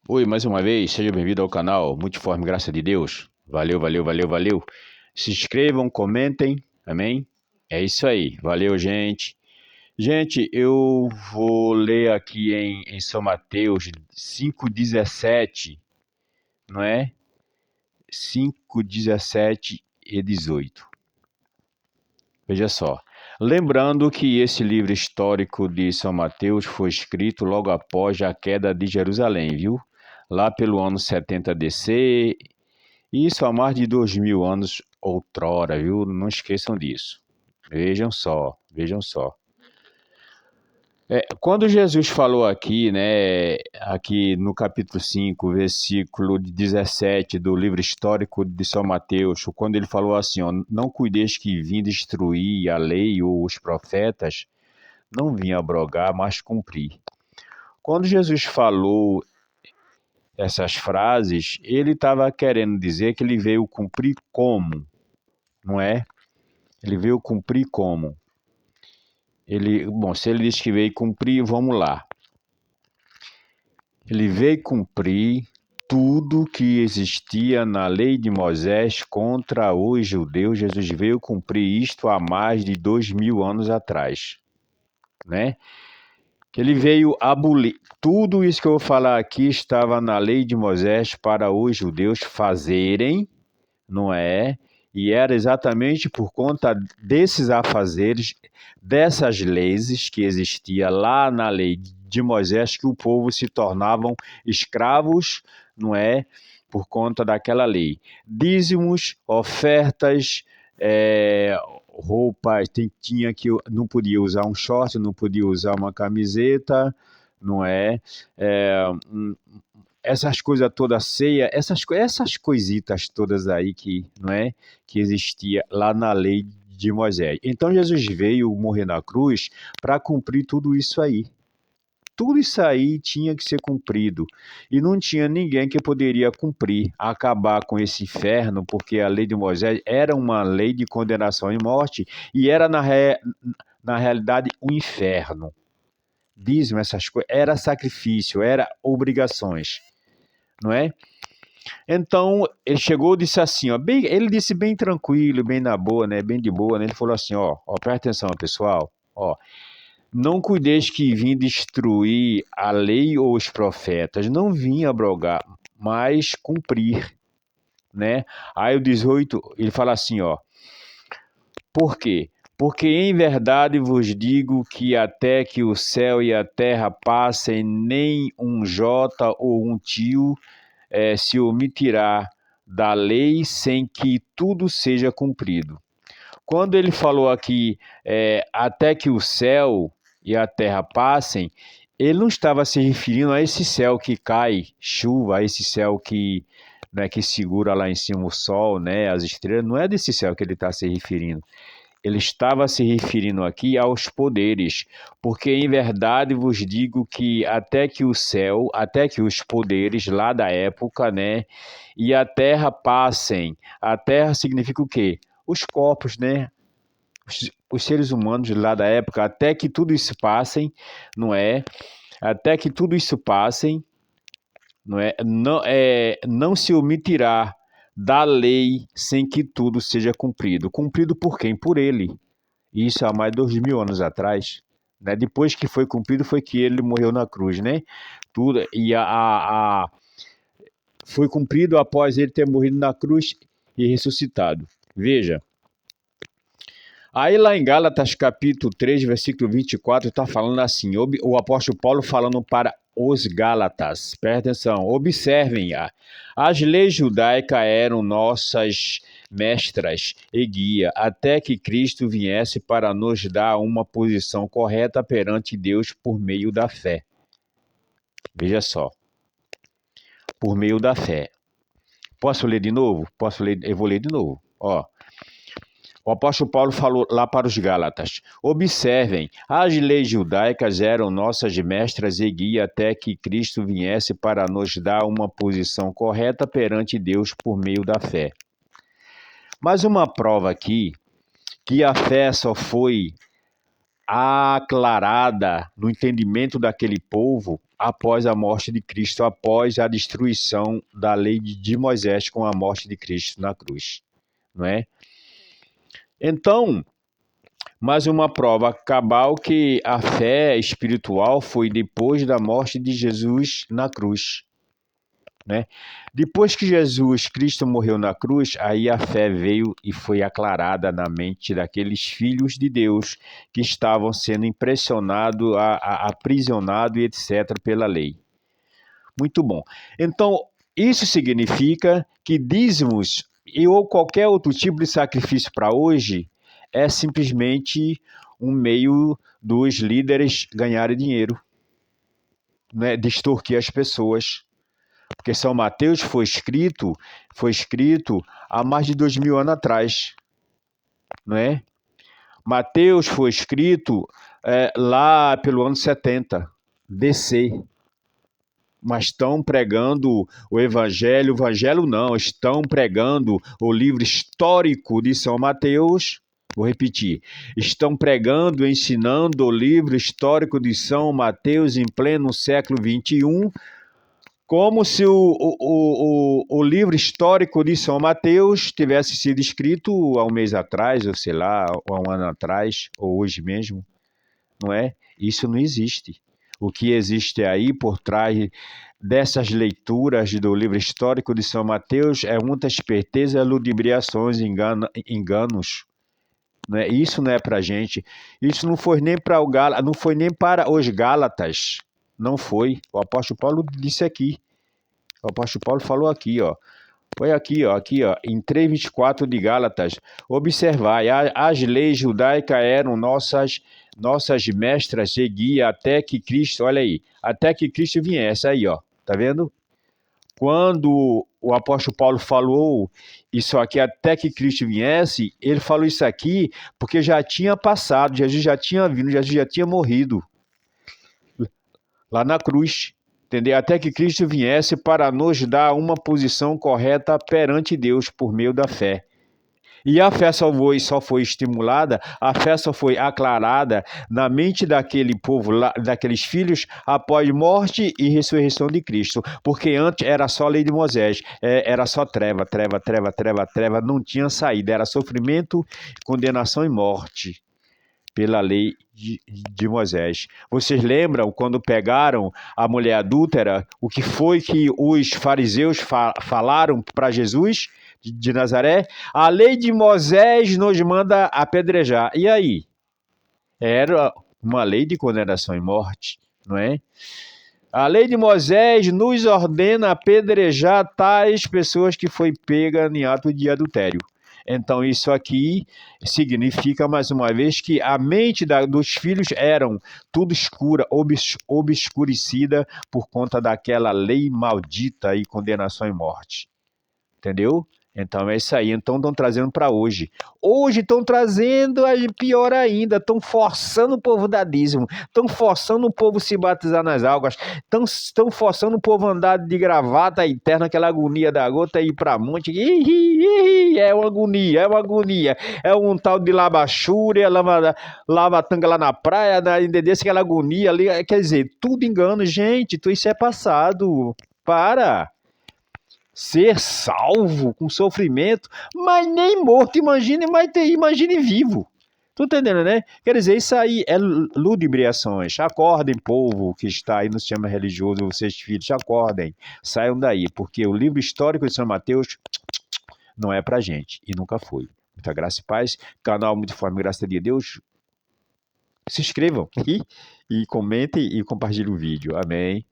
Oi, mais uma vez, seja bem-vindo ao canal Multiforme Graça de Deus. Valeu, valeu, valeu, valeu. Se inscrevam, comentem, amém? É isso aí, valeu, gente. Gente, eu vou ler aqui em São Mateus 5:17, não é? 5:17 e 18. Veja só. Lembrando que esse livro histórico de São Mateus foi escrito logo após a queda de Jerusalém, viu? Lá pelo ano 70 DC. Isso há mais de 2000 anos outrora, viu? Não esqueçam disso. Vejam só, vejam só. Quando Jesus falou aqui, né, aqui no capítulo 5, versículo 17 do livro histórico de São Mateus, quando ele falou assim, ó, não cuideis que vim destruir a lei ou os profetas, não vim abrogar, mas cumprir. Quando Jesus falou essas frases, ele estava querendo dizer que ele veio cumprir como, não é? Ele veio cumprir como? Bom, se ele disse que veio cumprir, vamos lá. Ele veio cumprir tudo que existia na lei de Moisés contra os judeus. Jesus veio cumprir isto há mais de 2000 anos atrás, né? Que ele veio abolir. Tudo isso que eu vou falar aqui estava na lei de Moisés para os judeus fazerem, não é? E era exatamente por conta desses afazeres, dessas leis que existia lá na lei de Moisés, que o povo se tornavam escravos, não é? Por conta daquela lei. Dízimos, ofertas, roupas, tinha que não podia usar um short, não podia usar uma camiseta, não é? Essas coisas todas, ceia, essas coisitas todas aí que, não é, que existia lá na lei de Moisés. Então Jesus veio morrer na cruz para cumprir tudo isso aí. Tudo isso aí tinha que ser cumprido. E não tinha ninguém que poderia cumprir, acabar com esse inferno, porque a lei de Moisés era uma lei de condenação e morte, e era na realidade o inferno. Dízimo, essas coisas, era sacrifício, era obrigações, não é? Então, ele chegou e disse assim, ó, ele disse bem tranquilo, bem na boa, né, bem de boa, né, ele falou assim, ó, presta atenção, pessoal, ó, não cuideis que vim destruir a lei ou os profetas, não vim abrogar, mas cumprir, né? Aí o 18, ele fala assim, ó, por quê? Porque em verdade vos digo que até que o céu e a terra passem, nem um jota ou um tio se omitirá da lei sem que tudo seja cumprido. Quando ele falou aqui, até que o céu e a terra passem, ele não estava se referindo a esse céu que cai chuva, a esse céu que, né, que segura lá em cima o sol, né, as estrelas, não é desse céu que ele está se referindo. Ele estava se referindo aqui aos poderes, porque em verdade vos digo que até que o céu, até que os poderes lá da época, né, e a terra passem. A terra significa o quê? Os corpos, né? Os seres humanos lá da época, até que tudo isso passem, não é? Até que tudo isso passem, não se omitirá da lei sem que tudo seja cumprido. Cumprido por quem? Por ele. Isso há mais de 2000 anos atrás, né? Depois que foi cumprido foi que ele morreu na cruz, né? Tudo e foi cumprido após ele ter morrido na cruz e ressuscitado. Veja. Aí lá em Gálatas capítulo 3, versículo 24, está falando assim, o apóstolo Paulo falando para os Gálatas, presta atenção, observem, as leis judaicas eram nossas mestras e guia, até que Cristo viesse para nos dar uma posição correta perante Deus por meio da fé. Veja só, por meio da fé. Posso ler de novo? Posso ler? Eu vou ler de novo. Ó. O apóstolo Paulo falou lá para os Gálatas, observem, as leis judaicas eram nossas mestras e guia até que Cristo viesse para nos dar uma posição correta perante Deus por meio da fé. Mas uma prova aqui, que a fé só foi aclarada no entendimento daquele povo após a morte de Cristo, após a destruição da lei de Moisés com a morte de Cristo na cruz, não é? Então, mais uma prova cabal que a fé espiritual foi depois da morte de Jesus na cruz, né? Depois que Jesus Cristo morreu na cruz, aí a fé veio e foi aclarada na mente daqueles filhos de Deus que estavam sendo impressionados, aprisionados e etc. pela lei. Muito bom. Então, isso significa que dízimos ou qualquer outro tipo de sacrifício para hoje é simplesmente um meio dos líderes ganharem dinheiro, né? De extorquir as pessoas. Porque São Mateus foi escrito há mais de 2000 anos atrás, não é? Mateus foi escrito lá pelo ano 70, DC. Mas estão pregando o evangelho não, estão pregando o livro histórico de São Mateus. Vou repetir, estão pregando, ensinando o livro histórico de São Mateus em pleno século XXI, como se o livro histórico de São Mateus tivesse sido escrito há um mês atrás, ou sei lá, há um ano atrás, ou hoje mesmo, não é? Isso não existe. O que existe aí por trás dessas leituras do livro histórico de São Mateus é muita esperteza, ludibriações, enganos. Né? Isso não é para gente. Isso não foi nem para não foi nem para os Gálatas. Não foi. O apóstolo Paulo disse aqui. O apóstolo Paulo falou aqui, ó. Foi aqui, ó, em 3:24 de Gálatas. Observai, as leis judaicas eram nossas mestras e guia até que Cristo, olha aí, até que Cristo viesse, aí, ó, tá vendo? Quando o apóstolo Paulo falou isso aqui, até que Cristo viesse, ele falou isso aqui porque já tinha passado, Jesus já tinha vindo, Jesus já tinha morrido lá na cruz. Entendeu? Até que Cristo viesse para nos dar uma posição correta perante Deus por meio da fé. E a fé só foi estimulada, a fé só foi aclarada na mente daquele povo, daqueles filhos, após morte e ressurreição de Cristo. Porque antes era só a lei de Moisés, era só treva, não tinha saída, era sofrimento, condenação e morte pela lei de Moisés. Vocês lembram quando pegaram a mulher adúltera, o que foi que os fariseus falaram para Jesus de Nazaré? A lei de Moisés nos manda apedrejar. E aí? Era uma lei de condenação e morte, não é? A lei de Moisés nos ordena apedrejar tais pessoas que foi pega em ato de adultério. Então, isso aqui significa, mais uma vez, que a mente dos filhos eram tudo escura, obscurecida por conta daquela lei maldita e condenação e morte. Entendeu? Então é isso aí. Então estão trazendo para hoje. Hoje estão trazendo, pior ainda, estão forçando o povo dar dízimo, estão forçando o povo se batizar nas águas, estão forçando o povo andar de gravata eterna, aquela agonia da gota ir para monte. É uma agonia, é uma agonia. É um tal de labachúria, lava-tanga lá na praia, aquela agonia ali. Quer dizer, tudo engano, gente. Isso é passado. Para. Ser salvo com sofrimento, mas nem morto, imagine vivo. Tu entendendo, né? Quer dizer, isso aí é ludibriações. Acordem, povo que está aí no sistema religioso, vocês filhos, acordem, saiam daí, porque o livro histórico de São Mateus não é pra gente, e nunca foi. Muita graça e paz, canal Muito Forma, graça de Deus. Se inscrevam e comentem e compartilhem o vídeo. Amém.